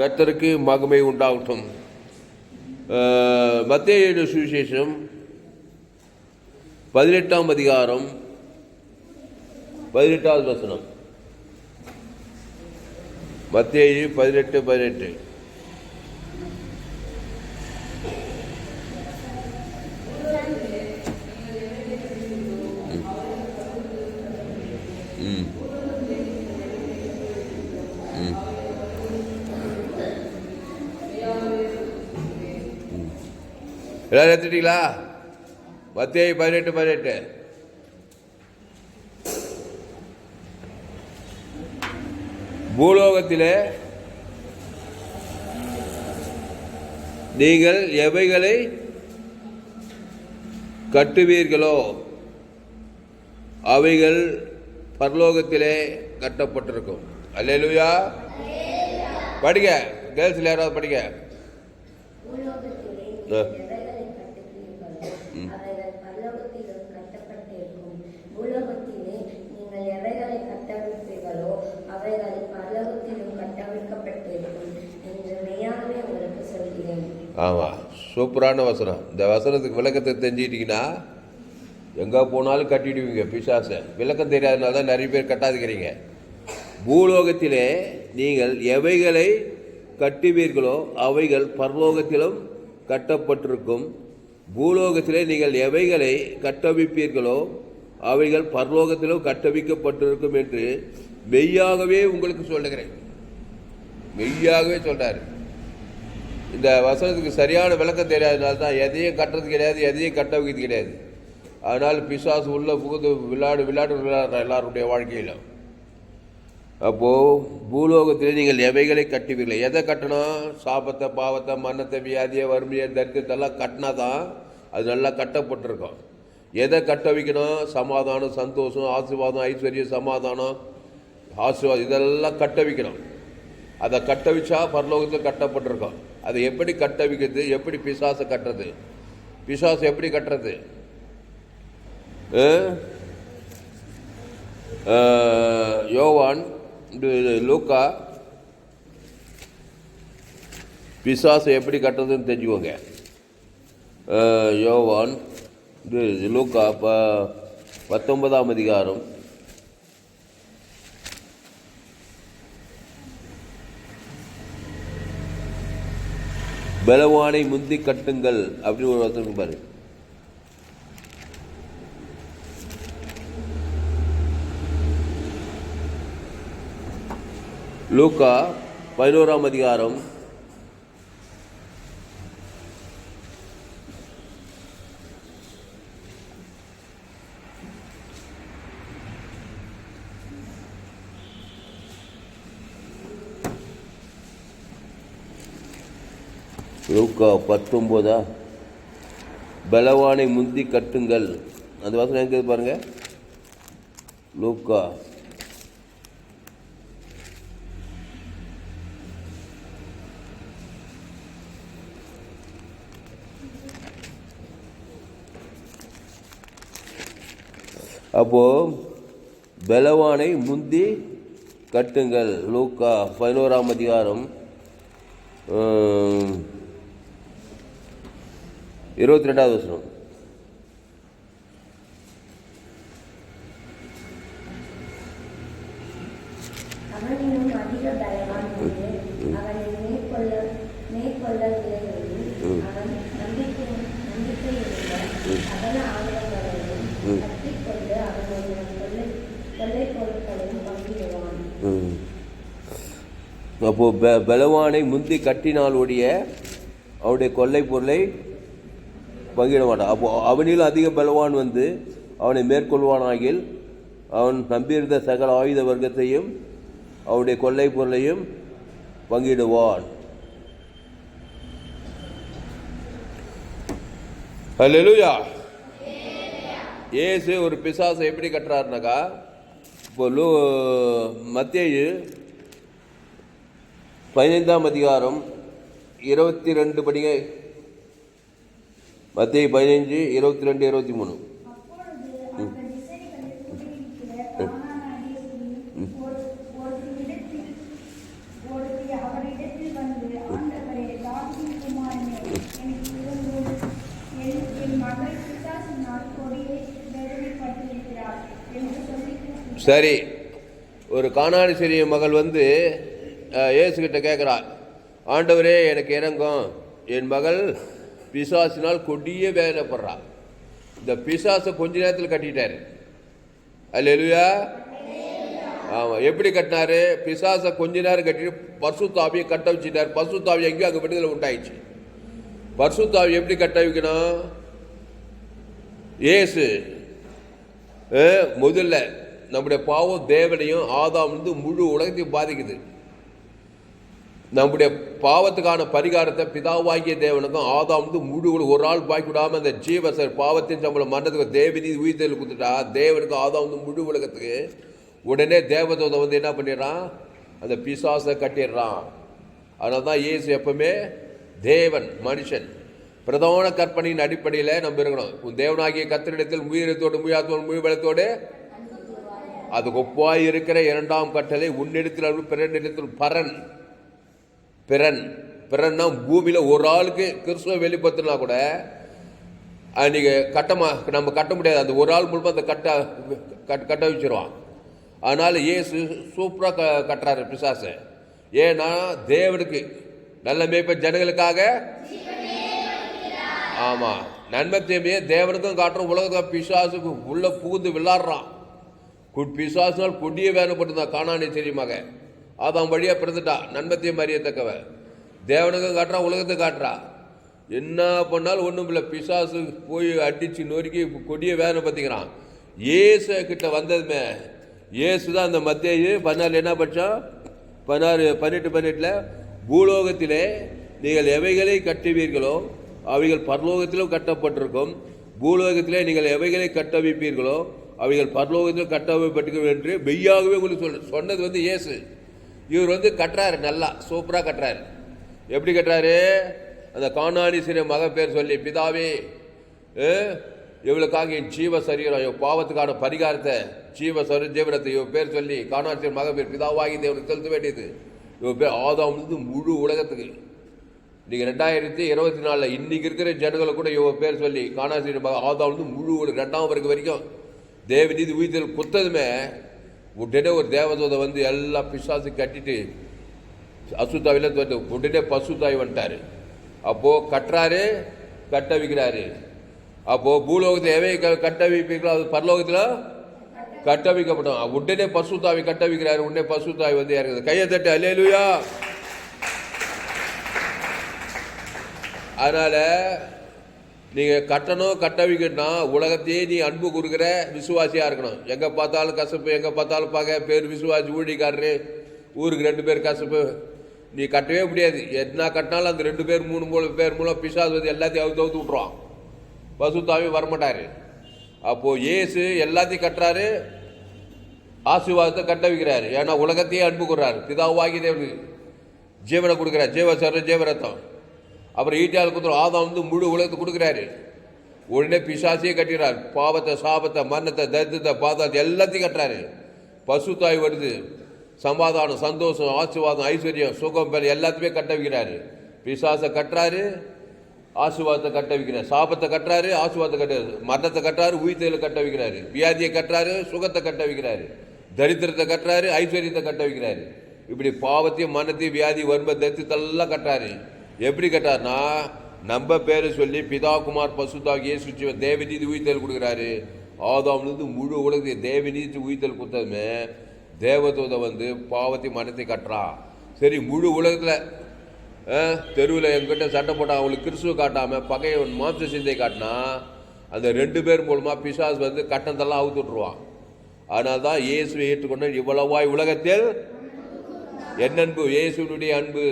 கர்த்தருக்கு மகிமை உண்டாகட்டும். மத்தேயு சுவிசேஷம் 18ஆம் அதிகாரம் 18வது வசனம். மத்தேயு 18:18. எல்லாரும் எடுத்துட்டீங்களா? மத்தேயு 18:18. பூலோகத்திலே நீங்கள் எவைகளை கட்டுவீர்களோ அவைகள் பரலோகத்திலே கட்டப்பட்டிருக்கும். அல்லேலூயா. படிங்க, கேர்ள்ஸ்ல யாராவது படிங்க. ஆமாம், சூப்பரான வசனம். இந்த வசனத்துக்கு விளக்கத்தை தெரிஞ்சுக்கிட்டீங்கன்னா எங்கே போனாலும் கட்டிடுவீங்க பிசாசை. விளக்கம் தெரியாதனால தான் நிறைய பேர் கட்டாதுக்கிறீங்க. பூலோகத்திலே நீங்கள் எவைகளை கட்டுவீர்களோ அவைகள் பரலோகத்திலும் கட்டப்பட்டிருக்கும். பூலோகத்திலே நீங்கள் எவைகளை கட்டவிப்பீர்களோ அவைகள் பரலோகத்திலும் கட்டவிக்கப்பட்டிருக்கும் என்று மெய்யாகவே உங்களுக்கு சொல்லுகிறேன். மெய்யாகவே சொல்றாரு. இந்த வசனத்துக்கு சரியான விளக்கம் தெரியாதனால தான் எதையும் கட்டுறது கிடையாது, எதையும் கட்ட வைக்கிறது கிடையாது. அதனால் பிசாசு உள்ள புகுந்து விளையாடுற எல்லாருடைய வாழ்க்கையில். அப்போது பூலோகத்தில் நீங்கள் எவைகளை கட்டுவீர்கள். எதை கட்டணும்? சாபத்தை, பாவத்தை, மரணத்தை, வியாதியை, வறுமையை, தரித்திரத்தெல்லாம் கட்டினா தான் அது நல்லா கட்டப்பட்டிருக்கும். எதை கட்ட வைக்கணும்? சமாதானம், சந்தோஷம், ஆசீர்வாதம், ஐஸ்வர்யம், சமாதானம், ஆசீர்வாதம், இதெல்லாம் கட்ட வைக்கணும். அதை கட்ட வச்சா பரலோகத்தில் கட்டப்பட்டிருக்கோம். அதை எப்படி கட்ட வைக்கிறது? எப்படி பிசாசை கட்டுறது? பிசாசை எப்படி கட்டுறது? யோவான், லூக்கா பிசாசை எப்படி கட்டுறதுன்னு தெரிஞ்சுக்கோங்க. யோவான், லூக்கா 19ஆம் அதிகாரம் 'பலவானை முந்தி கட்டுங்கள்' அப்படின்னு ஒரு வசனம் பாரு. லூக்கா 11ஆம் அதிகாரம் 19 பலவானை முந்தி கட்டுங்கள். அந்த வசனம் எங்கே பாருங்க. லூக்கா அப்போ பலவானை முந்தி கட்டுங்கள். லூக்கா 11ஆம் அதிகாரம் 22வது வசனம். அப்போ பலவானை முந்தி கட்டினாலுடைய அவருடைய கொள்ளை பொருளை பங்கிட மாட்டான். அப்போ அவனிலும் அதிக பலவான் வந்து அவனை மேற்கொள்வானாகில் அவன் நம்பியிருந்த சகல ஆயுத வர்க்கத்தையும் அவருடைய கொள்ளை பொருளையும் பங்கிடுவான். அல்லேலூயா. இயேசு ஒரு பிசாசை எப்படி கட்டுறாருனாக்கா, இப்போ மத்தேயு 15ஆம் அதிகாரம் 22 படிங்க. மத்தேயு 15, 22, 23. அவரிடத்தில் சரி, ஒரு கானானி சிறிய மகள் வந்து இயேசுகிட்ட கேட்குறாள், ஆண்டவரே எனக்கு இறங்கும், என் மகள் பிசாசினால் கொடிய வேதனைப்படுறாள். இந்த பிசாசை கொஞ்ச நேரத்தில் கட்டிட்டாரு. அல்லேலூயா. ஆமாம். எப்படி கட்டினாரு? பிசாசை கொஞ்ச நேரம் கட்டிட்டு பரிசுத்தாவியை கட்ட வச்சுட்டார். பரிசுத்தாவி எங்கேயும் அங்கே விடுதலை உண்டாயிடுச்சு. பரிசுத்தாவி எப்படி கட்ட வைக்கணும்? இயேசு முதல்ல நம்முடைய பாவம் தேவனையும் ஆதாம் முழு உலகத்தையும் பாதிக்குது. நம்முடைய பாவத்துக்கான பரிகாரத்தை பிதாவாகிய தேவனுக்கும் ஆதாம் முழு ஒரு ஆள் பாக்கி விடாம அந்த ஜீவசர் பாவத்தின் சம்பளம் மரணத்துக்கு தேவனி உயிர்த்தல் கொடுத்துட்டா தேவனுக்கு ஆதாம் முழு உலகத்துக்கு. உடனே தேவதூதை வந்து என்ன பண்ணிடுறான்? அந்த பிசாசை கட்டிடுறான். அதனால தான் இயேசு எப்பவுமே தேவன் மனுஷன் பிரதான கற்பனையின் அடிப்படையில் நம்ம இருக்கணும். உன் தேவனாகிய கர்த்தரிடத்தில் முயலத்தோடு முயாத்தோடு முயபலத்தோடு அது ஒப்பாய் இருக்கிற இரண்டாம் கட்டளை உன்னிடத்தில் பிறனிடத்தில் பரன். பிறன்னா பூமியில ஒரு ஆளுக்கு கிறிஸ்துவ வெளிப்படுத்தினா கூட நீங்க நம்ம கட்ட முடியாது. அந்த ஒரு ஆள் மூலமா அந்த கட்ட வச்சிருவான். அதனால இயேசு சூப்பரா கட்டுறாரு பிசாச. ஏன்னா தேவனுக்கு நல்ல மேய்ப்ப ஜனங்களுக்காக. ஆமா, நன்மை தீமையை தேவனுக்கும் காட்டுறோம், உலகத்துக்கு. பிசாசுக்கு உள்ள புகுந்து விளாடுறான். பிசாசுனால் கொடிய வேதனைப்பட்டுதான் கானானி தெரியுமாக. அதான் வழியா பிறந்துட்டா நன்மத்தையும் அறியத்தக்கவ. தேவனுக்கும் காட்டுறா, உலகத்துக்கு காட்டுறா. என்ன பண்ணாலும் ஒன்றும் இல்லை. பிசாசு போய் அடிச்சு நொறுக்கி கொடிய வேதனை பற்றிக்கிறான். இயேசு கிட்ட வந்ததுமே இயேசு தான் அந்த மத்தேயு 14 என்ன படித்தோம்? 18 பூலோகத்திலே நீங்கள் எவைகளை கட்டுவீர்களோ அவைகள் பரலோகத்திலும் கட்டப்பட்டிருக்கும், பூலோகத்திலே நீங்கள் எவைகளை கட்டவிப்பீர்களோ அவைகள் பரலோகத்திலும் கட்டவைப்பட்டிருக்கும் என்று மெய்யாகவே உங்களுக்கு சொன்னது வந்து இயேசு. இவர் வந்து கட்டுறாரு, நல்லா சூப்பராக கட்டுறாரு. எப்படி கட்டுறாரு? அந்த கானானி சிறிய மக பேர் சொல்லி, பிதாவே இவளுக்காக என் ஜீவ சரீரம், என் பாவத்துக்கான பரிகாரத்தை, ஜீவரத்தை இவன் பேர் சொல்லி கானானி சிறிய மக பேர் பிதாவாகி தேவனுக்கு செலுத்த வேண்டியது. இவன் பேர் ஆதாம் முழு உலகத்துக்கு. இன்னைக்கு 2024 இன்னைக்கு இருக்கிற ஜனங்களை கூட இவன் பேர் சொல்லி கானானி சிறிய மக ஆதாம் முழு 2ஆம் வரைக்கும் வரைக்கும் தேவநீதி உயிர்த்தல் குத்ததுமே உடனே ஒரு தேவதூதை வந்து எல்லா பிசாசு கட்டிட்டு அசுத்தாவில உடனே பசுத்தாவி வந்துட்டாரு. அப்போ கட்டுறாரு, கட்ட வைக்கிறாரு. அப்போ பூலோகத்தில் எவை கட்ட வைப்பீங்களோ அது பரலோகத்தில் கட்ட வைக்கப்படும். உடனே பசுத்தாவி கட்ட வைக்கிறாரு. உடனே பசுத்தாவி வந்து இறங்குது. கையை தட்டு அல்லேலூயா. அதனால நீங்க கட்டணும், கட்ட வைக்கணும்னா உலகத்தையே நீ அன்பு கொடுக்குற விசுவாசியா இருக்கணும். எங்க பார்த்தாலும் கசப்பு, எங்க பார்த்தாலும் பார்க்க பேர் விசுவாசி ஊழிக்காரரு, ஊருக்கு 2 பேர் கசப்பு. நீ கட்டவே முடியாது. என்ன கட்டினாலும் அந்த 2 பேர் 3 பேர் மூலம் பிசாசு வந்து எல்லாத்தையும் அவுத்து விட்டுருவான். பசுத்தாவி வரமாட்டாரு. அப்போ இயேசு எல்லாத்தையும் கட்டுறாரு, ஆசீர்வாதத்தை கட்ட வைக்கிறாரு. ஏன்னா உலகத்தையே அன்பு கொடுறாரு. பிதாவாகி தேவனுக்கு ஜீவனை கொடுக்குறாரு, ஜீவரத்தம். அப்புறம் ஈட்டியால் கொடுத்துரும். ஆதாம் வந்து முழு உலகத்தை கொடுக்குறாரு. உடனே பிசாசியே கட்டிடுறாரு. பாவத்தை, சாபத்தை, மரணத்தை, தரித்திரத்தை, பாதாத்தை எல்லாத்தையும் கட்டுறாரு. பசுத்தாய் வருது. சமாதானம், சந்தோஷம், ஆசீர்வாதம், ஐஸ்வர்யம், சுகம் பெற எல்லாத்தையுமே கட்ட வைக்கிறாரு. பிசாசை கட்டுறாரு, ஆசீர்வாதத்தை கட்ட வைக்கிறார். சாபத்தை கட்டுறாரு, ஆசீர்வாதத்தை கட்டுறாரு. மரணத்தை கட்டுறாரு, உயிர்த்தலை கட்ட வைக்கிறாரு. வியாதியை கட்டுறாரு, சுகத்தை கட்ட வைக்கிறாரு. தரித்திரத்தை கட்டுறாரு, ஐஸ்வர்யத்தை கட்ட வைக்கிறாரு. இப்படி பாவத்தையும் மரணத்தையும் வியாதி வறுமை தரித்திரத்தெல்லாம் கட்டுறாரு. எப்படி கட்டார்னா நம்ம பேரை சொல்லி பிதா குமார் பசுத்தாகி இயேசு தேவநீதி உயிர்த்தல் கொடுக்குறாரு. ஆதாம்லேருந்து முழு உலகத்தை தேவநீதி உயிர்த்தல் கொடுத்ததுமே தேவதூதை வந்து பாவத்தை மரணத்தை கட்டுறான். சரி, முழு உலகத்தில் தெருவில் எங்கிட்ட சட்டை போட்டால் அவங்களுக்கு கிறிஸ்துவ காட்டாமல் பகையவன் மாம்ச சிந்தை காட்டினா அந்த 2 பேர் மூலமாக பிசாசு வந்து கட்டணத்தெல்லாம் அவுத்து விட்டுருவான். அதனால தான் இயேசுவை ஏற்றுக்கொண்ட இவ்வளவாய் உலகத்தில் என் அன்பு, இயேசுனுடைய அன்பு.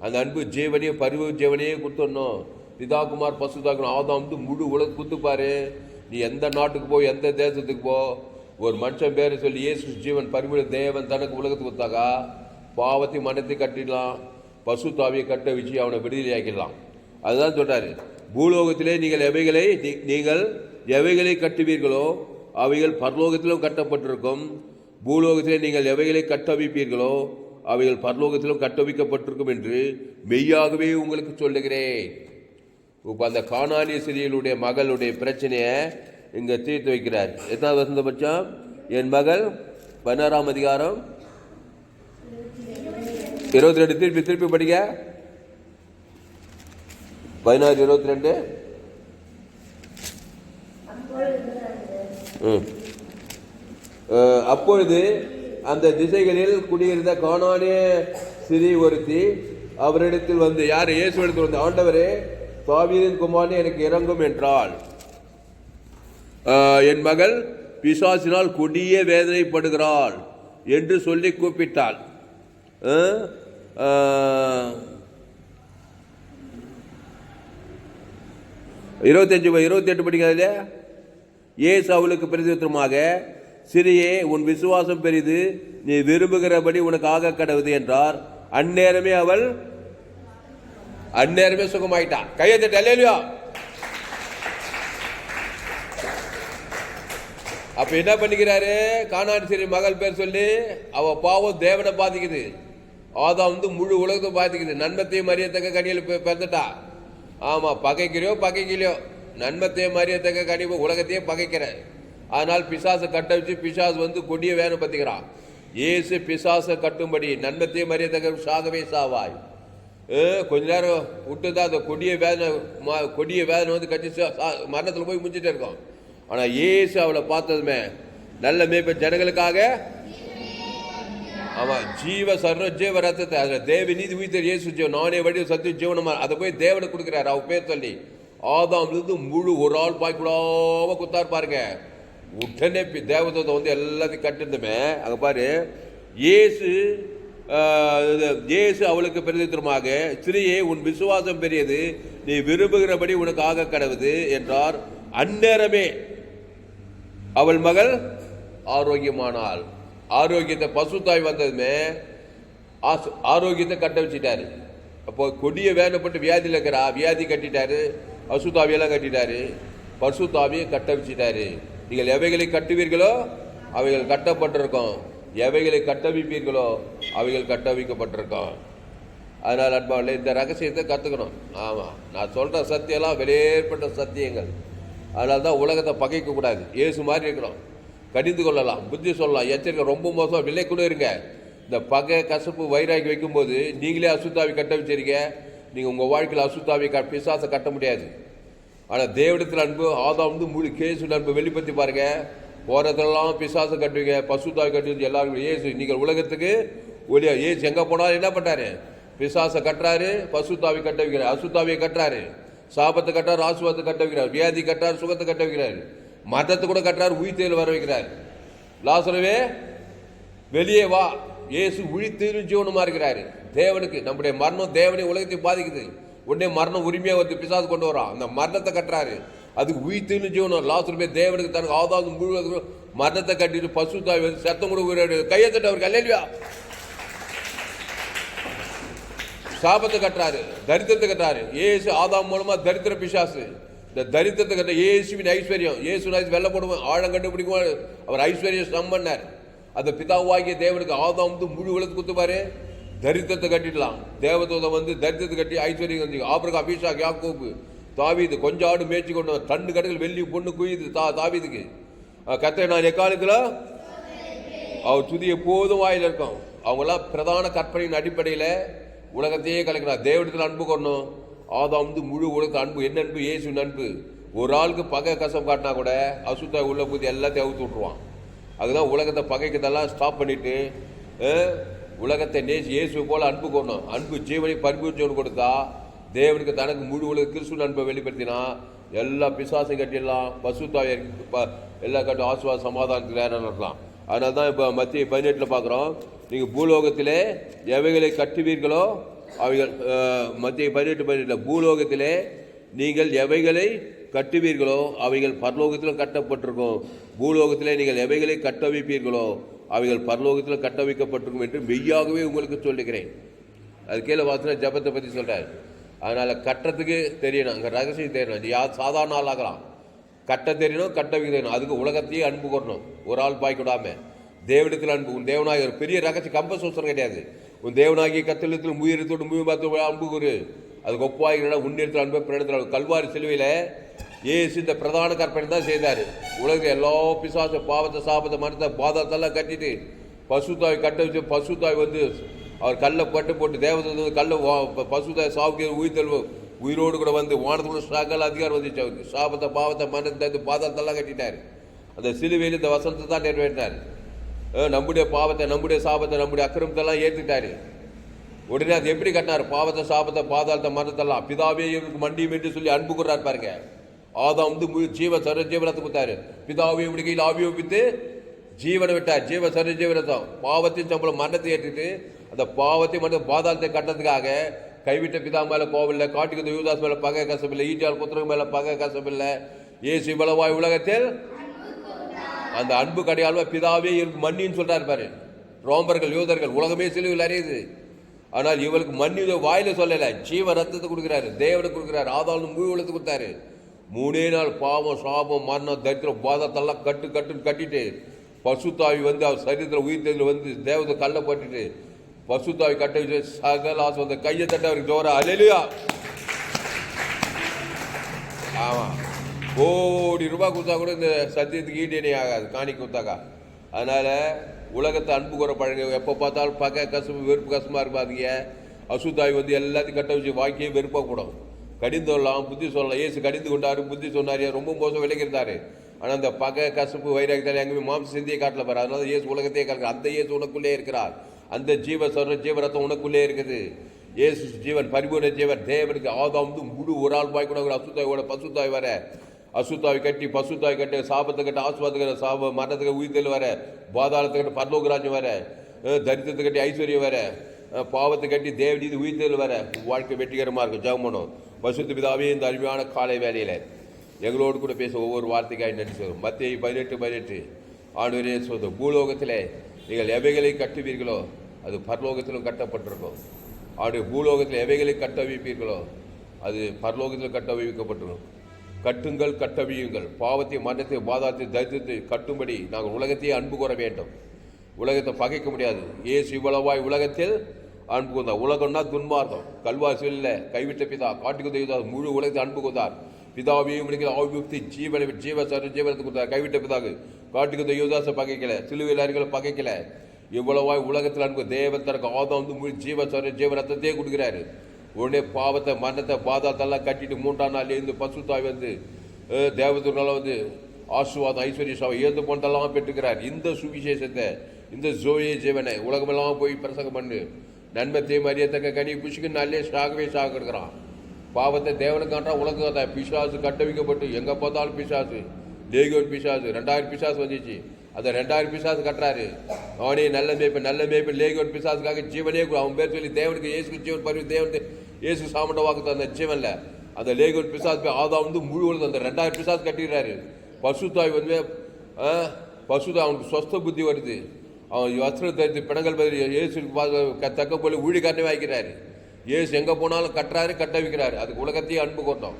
அந்த அன்பு ஜீவனையும் பரிவு ஜீவனையும் கொடுத்துடணும். பிதாகுமார் பசுதாக்கணும். ஆதாம் வந்து முழு உலக குத்துப்பாரு. நீ எந்த நாட்டுக்கு போ, எந்த தேசத்துக்கு போ, ஒரு மனுஷன் பேரை சொல்லி இயேசு ஜீவன் பரிமள தேவன் தனக்கு உலகத்துக்கு கொடுத்தாக்கா பாவத்தை மனத்தை கட்டிடலாம், பசு தாவியை கட்ட வச்சு அவனை விடுதலை ஆக்கிடலாம். அதுதான் சொல்றாரு. பூலோகத்திலே நீங்கள் எவைகளை கட்டுவீர்களோ அவைகள் பரலோகத்திலும் கட்டப்பட்டிருக்கும், பூலோகத்திலே நீங்கள் எவைகளை கட்டவிப்பீர்களோ அவைகள் பரலோகத்திலும் கட்டவிக்கப்பட்டிருக்கும் என்று மெய்யாகவே உங்களுக்கு சொல்லுகிறேன். இப்போ அந்த கானானிய ஸ்திரீகளுடைய மகளுடைய பிரச்சனையை இங்கே தீர்த்து வைக்கிறார். எத்தனாவது வசந்த பட்சம்? என் மகள் 16ஆம் அதிகாரம் 22. திருப்பி படிக்க. 16:22. அப்பொழுது அந்த திசைகளில் குடியிருந்த கானானிய சிறி ஒருத்தி அவரிடத்தில் வந்து, யார்? இயேசுவிடத்தில் வந்து, ஆண்டவரே, தாவீதின் குமாரனே, எனக்கு இரங்கும் என்றாள். என் மகள் பிசாசினால் கொடிய வேதனைப்படுகிறாள் என்று சொல்லி கூப்பிட்டாள். 28 படிக்காத. இயேசு அவளுக்கு பிரதியுத்தரமாக, சிறியே, உன் விசுவாசம் பெரிது, நீ விரும்புகிறபடி உனக்கு ஆக கடவுது என்றார். அந்நேரமே சுகமாயிட்டான். கையை தட்டு. அல்லேலூயா. அப்ப என்ன பண்ணிக்கிறாரு? கானான் சிறி மகள் பேர் சொல்லி, அவ பாவம் தேவனை பாதிக்குது. ஆதாம் வந்து முழு உலகத்தை பாதிக்குது. நன்மத்தையும் அறியத்தக்க கனியில் பிறந்துட்டா. ஆமா, பகைக்கலையோ நன்மத்தையும் அறியத்தக்க கனி உலகத்தையே பகைக்கிற. அதனால் பிசாசை கட்ட வச்சு பிசாசு வந்து கொடிய வேணும் பத்திக்கிறான். இயேசு பிசாசை கட்டும்படி நன்மத்தையும் அறியத்தக்க சாகவே சாவாய். கொஞ்ச நேரம் விட்டுதான் அந்த கொடிய வேதனை வந்து கட்டி மரணத்தில் போய் முடிச்சுட்டே இருக்கோம். ஆனா இயேசு அவளை பார்த்ததுமே, நல்ல மேய்ப்ப ஜனங்களுக்காக, ஆமா, ஜீவ ஜீவ ரத்தத்தை, அதுல தேவ நீதி உயிர் இயேசு ஜீவன், நானே வழி சத்திய ஜீவனமா, அதை போய் தேவனை கொடுக்கிறாரு. அவ பேர் சொல்லி ஆதாம் இருந்து முழு ஒரு ஆள் பாய்க்கூடாம குத்தாரு பாருங்க. உடனே தேவதூதம் வந்து எல்லாத்தையும் கட்டிருந்தமே. அங்க பாரு, இயேசு அவளுக்கு பிரதித்திரமாக, ஸ்திரீயே, உன் விசுவாசம் பெரியது, நீ விரும்புகிறபடி உனக்கு ஆக கடவுது என்றார். அந்நேரமே அவள் மகள் ஆரோக்கியமானாள். ஆரோக்கியத்தை பசுத்தாய் வந்ததுமே ஆரோக்கியத்தை கட்ட வச்சுட்டாரு. அப்போ கொடிய வேதனைப்பட்டு வியாதியில் இருக்கிறா, வியாதி கட்டிட்டாரு, அசுத்தாவியெல்லாம் கட்டிட்டாரு, பசுத்தாவியை கட்ட வச்சுட்டாரு. நீங்கள் எவைகளை கட்டுவீர்களோ அவைகள் கட்டப்பட்டிருக்கோம், எவைகளை கட்டவிப்பீர்களோ அவைகள் கட்டவிக்கப்பட்டிருக்கோம். அதனால் அன்பாவில் இந்த ரகசியத்தை கற்றுக்கணும். ஆமாம், நான் சொல்கிற சத்தியெல்லாம் வெளியேற்பட்ட சத்தியங்கள். அதனால தான் உலகத்தை பகைக்க கூடாது. இயேசு மாதிரி இருக்கணும், கடிந்து கொள்ளலாம், புத்தி சொல்லலாம், எச்சரிக்கை. ரொம்ப மோசம் விலை கூட இருங்க. இந்த பகை, கசப்பு, வைராக்கி வைக்கும்போது நீங்களே அசுத்தாவி கட்ட வச்சிருக்க. நீங்கள் உங்கள் வாழ்க்கையில் அசுத்தாவி பிசாசை கட்ட முடியாது. ஆனால் தேவடத்தில் அன்பு, ஆதாம் வந்து முழு கேசு அன்பு வெளிப்படுத்தி பாருங்க. போறதெல்லாம் பிசாசை கட்டுவீங்க, பசுத்தாவி கட்டுவீங்க. எல்லாரும் இயேசு, நீங்கள் உலகத்துக்கு ஒளியா. இயேசு எங்கே போனாலும் என்ன பண்ணுறாரு? பிசாசை கட்டுறாரு, பசுத்தாவி கட்ட வைக்கிறார், அசுத்தாவியை கட்டுறாரு, சாபத்தை கட்டார், ஆசுவாதத்தை கட்ட வைக்கிறார், வியாதி கட்டார், சுகத்தை கட்ட வைக்கிறார், மதத்தை கூட கட்டுறாரு, உயிர்த்தேல் வர வைக்கிறார். லாசருவே வெளியே வா. இயேசு உயிர்த்தேலும் ஜீவனமா இருக்கிறாரு. தேவனுக்கு நம்முடைய மரணம் தேவனை உலகத்தை பாதிக்குது. உடனே மரணம் உரிமையா வந்து பிசாசு கொண்டு வரான், அந்த மரணத்தை கட்டுறாரு. அதுக்கு உயிர்த்தேலும் ஜீவனம். லாசருவே தேவனுக்கு தனக்கு ஆதாவது முழு மரணத்தை கட்டிட்டு பசுத்தாய் வந்து சத்தம் கூட உயிரோடு கையத்தட்ட அவருக்கு. அல்லேலூயா. சாபத்தை கட்டுறாரு, தரித்திரத்தை கட்டுறாரு. இயேசு ஆதாம் மூலமா தரித்திர பிசாசு, இந்த தரித்திரத்தை கட்ட இயேசுவின் ஐஸ்வர்யம். இயேசு வெள்ள போடுவோம், ஆழம் கண்டுபிடிக்கும், அவர் ஐஸ்வர்யம் சம்பன்னார். அந்த பிதாவாகிய தேவனுக்கு ஆதாம் வந்து முழு உலகத்து குத்துப்பாரு, தரித்திரத்தை கட்டிடலாம். தேவதூதம் வந்து தரித்திரத்தை கட்டி ஐஸ்வர்யம் வந்து ஆபிரகாம், அபிஷாக், யாக்கோபு, தாவீது கொஞ்சம் ஆடு மேய்ச்சி கொண்டு டன்னு கடைகள் வெள்ளி பொண்ணு குயுது தாவீதுக்கு. கர்த்தரை நான் எக்காலத்துல அவர் துதி எப்போதும் வாயில் இருக்கும். அவங்களாம் பிரதான கற்பனையின் அடிப்படையில் உலகத்தையே கலக்கிறார். தேவடத்தில் அன்பு கொள்ளணும். ஆதாம் வந்து முழு உலகத்து அன்பு. என்ன அன்பு? இயேசுவின் அன்பு. ஒரு ஆளுக்கு பகை கசம் காட்டினா கூட அசுத்தா உள்ள பூதி எல்லாத்தையும் அவுத்து விட்டுருவான். அதுதான் உலகத்தை பகைக்கதெல்லாம் ஸ்டாப் பண்ணிட்டு உலகத்தை இயேசு போல அன்பு கொள்ளணும். அன்பு ஜீவனை பரிபூர்த்தி கொடுத்தா தேவனுக்கு தனக்கு முழு உலக கிறிஸ்துவின் அன்பை வெளிப்படுத்தினா எல்லா பிசாசையும் கட்டிடலாம், பசுத்தாவை எல்லா கட்டி ஆசுவாத சமாதானத்துக்கு நேரம். அதனால தான் இப்போ மத்திய 18 பார்க்குறோம், நீங்கள் பூலோகத்திலே எவைகளை கட்டுவீர்களோ அவைகள், மத்திய 18 பூலோகத்திலே நீங்கள் எவைகளை கட்டுவீர்களோ அவைகள் பரலோகத்திலும் கட்டப்பட்டிருக்கும், பூலோகத்திலே நீங்கள் எவைகளை கட்டவிப்பீர்களோ அவைகள் பரலோகத்தில் கட்டவிக்கப்பட்டிருக்கும் என்று மெய்யாகவே உங்களுக்கு சொல்லுகிறேன். அது கீழே வாசனை ஜபத்தை பற்றி சொல்கிறார். அதனால் கட்டுறதுக்கு தெரியணும், அங்கே ரகசியம் தெரியணும். யார் சாதாரண ஆள் ஆகலாம், கட்ட தெரியணும், கட்ட தெரியணும். அதுக்கு உலகத்தையே அன்பு கொள்ளணும், ஒரு ஆள் பாய்க்கூடாம தேவனத்தில் அன்பு. உன் தேவனாகி ஒரு பெரிய ரகசியம் கம்ப சூத்திரம் கிடையாது. உன் தேவனாகிய கத்தலத்தில் முயறத்தோடு முயற்சி அன்பு கூறு, அதுக்கு ஒப்பாய்கிறா உன்னிடத்தில் அன்பு பிறத்தில். கல்வாரி சிலுவையில் ஏசு இந்த பிரதான கற்பனை தான் செய்தார். உலக எல்லா பிசாசு பாவத்தை சாபத்தை மனத்தை பாதத்தெல்லாம் கட்டிட்டு பசுத்தாய் கட்ட வச்சு பசுத்தாய் வந்து அவர் கல்லை பட்டு போட்டு தேவதை கல்லை பசுத்தாய் சாவுக்கு உயிர்த்தல் உயிரோடு கூட வந்து வானத்தோட சகல அதிகாரம் வந்துச்சு. அவருக்கு சாபத்தை பாவத்தை மனத்தை பாதத்தெல்லாம் கட்டிட்டார். அந்த சிலுவையில் இந்த வசனத்தை தான் நிறைவேற்றினார். நம்முடைய பாவத்தை நம்முடைய சாபத்தை நம்முடைய அக்கிரமத்தெல்லாம் ஏற்றுட்டாரு. உடனே அது எப்படி கட்டினார்? பாவத்தை சாபத்தை பாதாளத்தை மரணத்தெல்லாம் பிதாவே இவருக்கு மண்டியும் என்று சொல்லி அன்பு கூறாரு பாருங்க. ஆதாம் வந்து ஜீவ சர ஜீவனத்தை கொடுத்தாரு. பிதாவே இப்படி கையில் ஆவியை ஒப்பித்து ஜீவனை விட்டார். ஜீவ சர ஜீவனத்தம் பாவத்தின் சம்பளம் மரணத்தை ஏற்றுட்டு அந்த பாவத்தை மட்டும் பாதாளத்தை கட்டதுக்காக கைவிட்ட பிதா மேல கோவில்லை, காட்டுக்கு யூதாஸ் மேல பகை கசமில்லை, ஈட்டியால் புத்திரங்க மேல பகை கசமில்லை. ஏசு இவ்வளவாய் உலகத்தில் அந்த அன்பு கடையாள பிதாவே இவருக்கு மன்னின்னு சொல்றாரு பாரு. ரோம்பர்கள் யூதர்கள் உலகமே சிலுவையில் அறியுது. ஆனால் இவளுக்கு மன்னி வாயில சொல்லல, ஜீவ ரத்தத்தை கொடுக்குறாரு, தேவனை கொடுக்குறாரு, ஆதாளும் முழு உலகத்தை கொடுத்தாரு. 3 நாள் பாவம் சாபம் மரணம் தரித்திரம் பாதத்தெல்லாம் கட்டிட்டு பசுத்தாவி வந்து அவர் சரீரத்தில் உயிர்த்ததில் வந்து தேவதை கல்லை போட்டுட்டு பசுத்தாவி கட்ட வச்சு சகல ஆசை வந்து கையை தட்ட அவருக்கு ஜோரா அல்லேலூயா. ஆமா, கோடி ரூபாய் கொடுத்தா கூட இந்த சத்தியத்துக்கு ஈடேனே ஆகாது காணி கொடுத்தாக்கா. அதனால உலகத்தை அன்பு கூற பழங்க. எப்போ பார்த்தாலும் பகை கசப்பு வெறுப்பு கசமா இருப்பாதீங்க. அசுத்தாய் வந்து எல்லாத்தையும் கட்ட வச்சு வாக்கியே வெறுப்பாக கூடும். கடிந்து சொல்லலாம், புத்தி சொல்லலாம். ஏசு கடிந்து கொண்டாரு, புத்தி சொன்னாரு, ரொம்ப மோசம் விலகி இருந்தாரு. ஆனால் அந்த பகை கசப்பு வைராக்கியத்தால் எங்கேயுமே மாம்ச சிந்தியை காட்டல பாரு. அதனால இயேசு உலகத்தையே கலக்க. அந்த இயேசு உனக்குள்ளே இருக்கிறார். அந்த ஜீவரத்தம் உனக்குள்ளே இருக்குது. இயேசு ஜீவன் பரிபூர்ண ஜீவன் தேவனுக்கு. ஆதாம் வந்து முழு ஒரு ஆள் பாய் கூட அசுத்தாயோட பசுத்தாய் வர அசுத்தாய் கட்டி பசுத்தாய் கட்டு சாபத்தை கட்டி ஆசுவாதத்துக்கு சாப மரணத்துக்கு உயிர்த்தல் வர பாதாளத்தை கட்டி பரலோகராஜ்யம் வர தரித்திரத்தை கட்டி ஐஸ்வர்யம் வர பாவத்தை கட்டி தேவநீதி உயிர்த்தல் வர வாழ்க்கை வெற்றிகரமாக இருக்கும். ஜெபம் பசுத்த பிதாவே இந்த அருமையான காலை வேலையில் எங்களோடு கூட பேச ஒவ்வொரு வார்த்தைக்காய் நன்றி சொல்லும். மத்தேயு 18:18 ஆண்டவரே சொல்லும், பூலோகத்தில் நீங்கள் எவைகளை கட்டுவீர்களோ அது பரலோகத்திலும் கட்டப்பட்டிருக்கும். ஆண்டு பூலோகத்தில் எவைகளை கட்ட வைப்பீர்களோ அது பரலோகத்தில் கட்ட வைக்கப்பட்டிருக்கும். கட்டுங்கள் கட்டவியுங்கள், பாவத்தை மரணத்தை பாதாத்தை தரித்திரத்தை கட்டும்படி நாங்கள் உலகத்தையே அன்பு கூற வேண்டும். உலகத்தை பகைக்க முடியாது. ஏசு இவ்வளவாய் உலகத்தில் அன்பு கொண்டார். உலகம்னா துன்மார்க்கம். கல்வாசியில் இல்லை, கைவிட்ட பிதா காட்டுக்கு தெய்வதா முழு உலகத்தை அன்பு கொண்டார். பிதாவையும் ஆவியுக்தி ஜீவனை ஜீவனத்தை கொடுத்தார். கைவிட்ட பிதாக்கு காட்டுக்கு தெய்வதாச பகைக்கல, சிலுவையில் அறிகளை பகைக்கல. இவ்வளவாய் உலகத்தில் அன்பு தேவன் தனக்கு ஆதாம் வந்து முழு ஜீவரத்தையே கொடுக்குறாரு. உடனே பாவத்தை மரணத்தை பாதாத்தெல்லாம் கட்டிட்டு 3ஆம் நாள் இருந்து பசுத்தாய் வந்து தேவதூர்னால வந்து ஆசுவாதம் ஐஸ்வர்ய சாவை ஏந்து போனதெல்லாம் பெற்றுக்கிறார். இந்த சுவிசேஷத்தை இந்த ஜோயே ஜீவனை உலகமெல்லாம் போய் பிரசங்கம் பண்ணு. நன்மத்தையும் அறியத்தக்க கனி புஷிக்கு நாளே சாகவே எடுக்கிறான். பாவத்தை தேவனுக்கு காட்டுறான், உலகம் பிசாசு கட்டவிக்கப்பட்டு எங்கே பார்த்தாலும் பிசாசு. லேகியோன் பிசாசு 2000 பிசாசு வந்துச்சு. அந்த 2000 பிசாசு கட்டுறாரு. அவனே நல்ல மேய்ப்பன் லேகியோன் பிசாசுக்காக ஜீவனே அவன் பேர் சொல்லி தேவனுக்கு இயேசுக்கு ஜீவன் பருவி தேவனுக்கு இயேசு சாமண்ட வாக்கு அந்த ஜீவன்ல அந்த லேகியோன் பிசாசு ஆதா வந்து முழு அந்த 2000 பிசாசு கட்டிடுறாரு. பசுத்தாய் வந்து பசுதாய் அவனுக்கு சொஸ்த புத்தி வருது. அவன் வஸ்திரம் தரித்து பிணங்கள் பதில் இயேசு தக்க போல ஊழிக்காரனே வாய்க்கிறாரு. இயேசு எங்கே போனாலும் கட்டுறாரு, கட்ட வைக்கிறாரு. அதுக்கு உலகத்தையே அன்பு கொண்டோம்.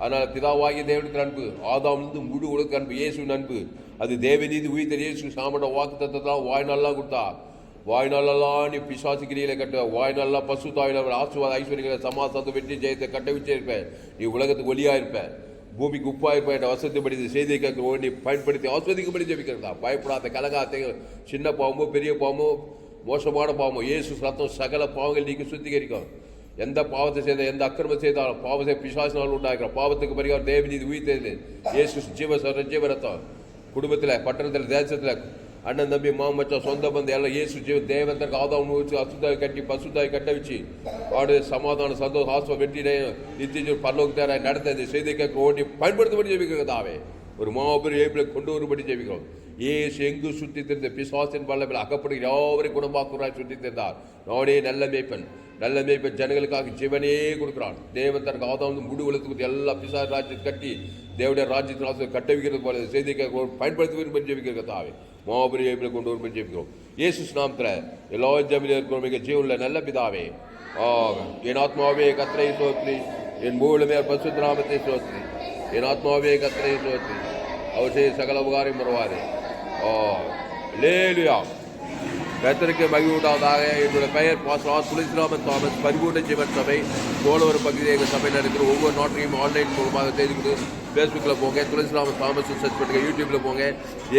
அதனால் பிதாவாகிய தேவனுக்கு அன்பு, ஆதாம் வந்து முழு உலக அன்பு, இயேசுவின் அன்பு. அது தேவநீதி உயிர்த்த இயேசு சாமட வாக்கு தத்தெல்லாம் வாய்நாளெலாம் கொடுத்தா. வாய்நாளெல்லாம் நீ பிசாசுக்கிரியில கட்ட, வாய்நாளெல்லாம் பசு தாயில ஆசுவாத ஐஸ்வர்யங்களை சமாசத்தை வெற்றி ஜெயத்தை கட்ட வச்சே இருப்பேன். நீ உலகத்துக்கு ஒளியாக இருப்பேன், பூமிக்கு உப்பாக இருப்பேன் என்ற வசதிப்படி செய்தியை கேட்க நீ பயன்படுத்தி ஆஸ்வதிக்கும்படி ஜெபிக்கிறதா. பயப்படாத கலகாத்த சின்ன பாவமோ பெரிய பாவமோ மோசமான பாவமோ இயேசு ரத்தம் சகல பாவங்கள் நீங்க சுத்திகரிக்கும். எந்த பாவத்தை செய்த எந்த அக்கிரமம் செய்தாலும் பாவத்தை பிசாசினால் உண்டாக்குறோம். பாவத்துக்கு பரிகாரம் தேவநீதி உயிர்த்தது இயேசு ஜீவரத்தம். குடும்பத்தில் பட்டணத்தில் தேசத்தில் அண்ணன் தம்பி மாமச்சம் சொந்த பந்தம் எல்லாம் இயேசு ஜீவ தேவந்தருக்கு ஆதாம் வச்சு அசுத்தாய் கட்டி பசுத்தாய் கட்ட வச்சு ஆடு சமாதான சந்தோஷம் ஆசுவ வெற்றி நித்திய பரலோகத்தார நடத்த செய்தி கேட்க ஓட்டி பயன்படுத்தப்படி ஜெபிக்கிறதாவே ஒரு மாபெரும் ஏப்பில கொண்டு வரும்படி ஜெபிக்கிறோம். ஏசு எங்கு சுற்றி திறந்த பிசாசின் வல்லமையில் அகப்படுகிற யாவரையும் குணமாக்குறாய் சுற்றி திறந்தார். நானே நல்ல மேய்ப்பன் ஜனங்களுக்காக ஜீவனே கொடுக்குறான். தேவன் தனக்கு ஆதாம் வந்து முழு உலகத்துக்கு எல்லா பிசாசு ராஜ்யத்தை கட்டி தேவனுடைய ராஜ்யத்தின் கட்ட வைக்கிறது போல செய்தி பயன்படுத்தி வரும்படி ஜெபிக்கிறதாவே மாபெரும் ஏப்பில் கொண்டு வரும்படி ஜெபிக்கிறோம். இயேசு நாமத்தில் எல்லா ஜெபிலும் இருக்கிற மிக ஜீவனுள்ள நல்ல பிதாவே என் ஆத்மாவே கர்த்தரை ஸ்தோத்திரி, என் மூலமே பரிசுத்த நாமத்தை ஸ்தோத்திரி. என் ஆத்மாவே கர்த்தரை ஸ்தோத்திரி, அவர் செய்ய சகல உபகாரம் வருவாரே. அல்லேலூயா. கர்த்தருக்கு மகிமை உண்டாவதாக. என்னுடைய பெயர் பாஸ்டர் துளசிராமன் தாமஸ். பரிபூர்ண ஜீவன் சபை சோழவரம் பகுதியில் எங்கள் சபை நடக்கிற ஒவ்வொரு நாட்டையும் ஆன்லைன் மூலமாக செய்து கொடுத்து ஃபேஸ்புக்கில் போங்க, துளசிராமன் தாமஸ் சர்ச் பண்ணுங்கள். யூடியூப்பில் போங்க,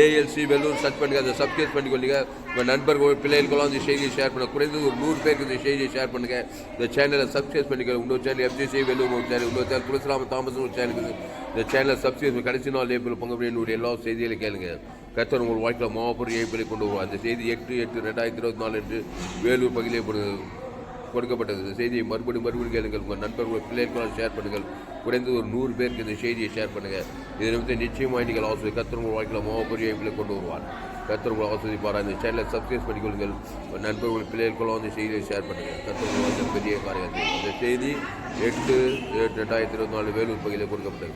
ஏஎல்சி வெல்லூர் சர்ச் பண்ணுங்கள். அதை சப்ஸ்கிரைப் பண்ணிக்கொள்ளுங்க. உங்கள் நண்பர்கள் பிள்ளைகளுக்கெல்லாம் இந்த செய்தியை ஷேர் பண்ணுங்கள். குறைந்தது ஒரு 100 பேருக்கு இந்த செய்தியை ஷேர் பண்ணுங்கள். இந்த சேனலை சப்ஸ்கிரைப் பண்ணிக்கொள்ளுங்க. இன்னொரு சேனல் எஃப்ஜிசி வெல்லூர் ஒரு சேனல், இன்னொரு சேனல் துளசிராமன் தாமஸ் ஒரு சேனல் இருக்குது. இந்த சேனலை சப்ஸ்கிரைப் கடைசி நாள் லேபிள் பங்கு என்னுடைய எல்லா செய்திகளையும் கேளுங்க. கர்த்தர் உங்கள் வாழ்க்கையில் மாபெரும் ஏய்ப்பிலை கொண்டு வருவார். அந்த செய்தி 8/8/2024 என்று வேலூர் பகுதியிலே கொடுக்கப்பட்டது. இந்த செய்தியை மறுபடியும் கேளுங்கள். உங்கள் நண்பர்கள் பிள்ளைகளுக்கு ஷேர் பண்ணுங்கள். குறைந்தது ஒரு 100 பேருக்கு இந்த செய்தியை ஷேர் பண்ணுங்கள். இதை நிமித்த நிச்சயமாக நீங்கள் ஆசிரியர் கர்த்தர் உங்கள் வாழ்க்கையில் மாபெரும் ஏய்ப்பிலை கொண்டு வருவார். கர்த்தர் உங்களை ஆசிரியப்பார். இந்த சேனலை சப்ஸ்கிரைப் பண்ணிக்கொள்ளுங்கள். உங்கள் நண்பர்கள் பிள்ளைகளுக்கெல்லாம் அந்த செய்தியை ஷேர் பண்ணுங்கள். கர்த்தர் உங்கள் வாழ்க்கையில் பெரிய காரியத்தை. இந்த செய்தி 8/8/2024 வேலூர் பகுதியில் கொடுக்கப்பட்டது.